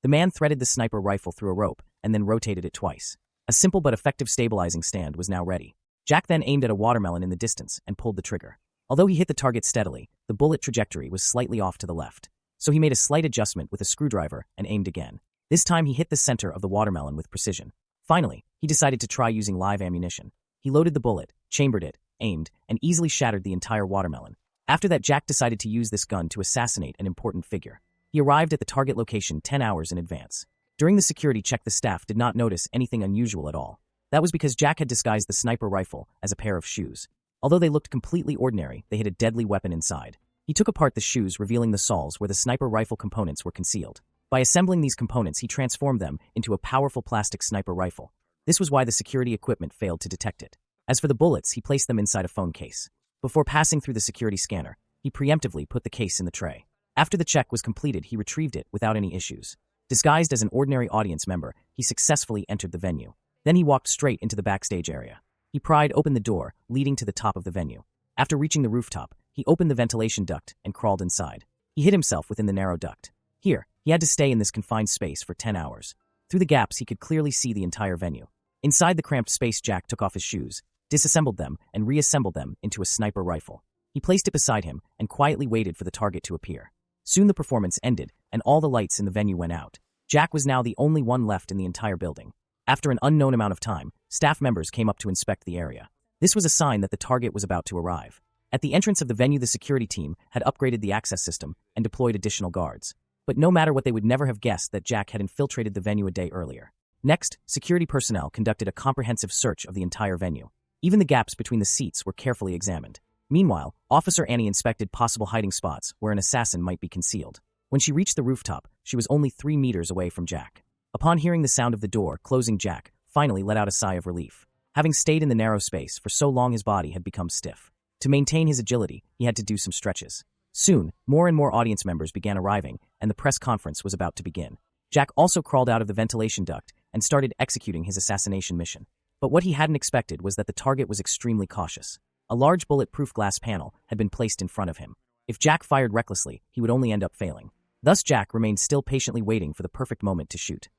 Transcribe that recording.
The man threaded the sniper rifle through a rope and then rotated it twice. A simple but effective stabilizing stand was now ready. Jack then aimed at a watermelon in the distance and pulled the trigger. Although he hit the target steadily, the bullet trajectory was slightly off to the left. So he made a slight adjustment with a screwdriver and aimed again. This time he hit the center of the watermelon with precision. Finally, he decided to try using live ammunition. He loaded the bullet, chambered it, aimed, and easily shattered the entire watermelon. After that, Jack decided to use this gun to assassinate an important figure. He arrived at the target location 10 hours in advance. During the security check, the staff did not notice anything unusual at all. That was because Jack had disguised the sniper rifle as a pair of shoes. Although they looked completely ordinary, they had a deadly weapon inside. He took apart the shoes, revealing the soles where the sniper rifle components were concealed. By assembling these components, he transformed them into a powerful plastic sniper rifle. This was why the security equipment failed to detect it. As for the bullets, he placed them inside a phone case. Before passing through the security scanner, he preemptively put the case in the tray. After the check was completed, he retrieved it without any issues. Disguised as an ordinary audience member, he successfully entered the venue. Then he walked straight into the backstage area. He pried open the door, leading to the top of the venue. After reaching the rooftop, he opened the ventilation duct and crawled inside. He hid himself within the narrow duct. Here, he had to stay in this confined space for 10 hours. Through the gaps, he could clearly see the entire venue. Inside the cramped space, Jack took off his shoes, disassembled them, and reassembled them into a sniper rifle. He placed it beside him and quietly waited for the target to appear. Soon the performance ended, and all the lights in the venue went out. Jack was now the only one left in the entire building. After an unknown amount of time, staff members came up to inspect the area. This was a sign that the target was about to arrive. At the entrance of the venue, the security team had upgraded the access system and deployed additional guards. But no matter what, they would never have guessed that Jack had infiltrated the venue a day earlier. Next, security personnel conducted a comprehensive search of the entire venue. Even the gaps between the seats were carefully examined. Meanwhile, Officer Annie inspected possible hiding spots where an assassin might be concealed. When she reached the rooftop, she was only 3 meters away from Jack. Upon hearing the sound of the door closing, Jack finally let out a sigh of relief. Having stayed in the narrow space for so long, his body had become stiff. To maintain his agility, he had to do some stretches. Soon, more and more audience members began arriving, and the press conference was about to begin. Jack also crawled out of the ventilation duct and started executing his assassination mission. But what he hadn't expected was that the target was extremely cautious. A large bulletproof glass panel had been placed in front of him. If Jack fired recklessly, he would only end up failing. Thus, Jack remained still, patiently waiting for the perfect moment to shoot.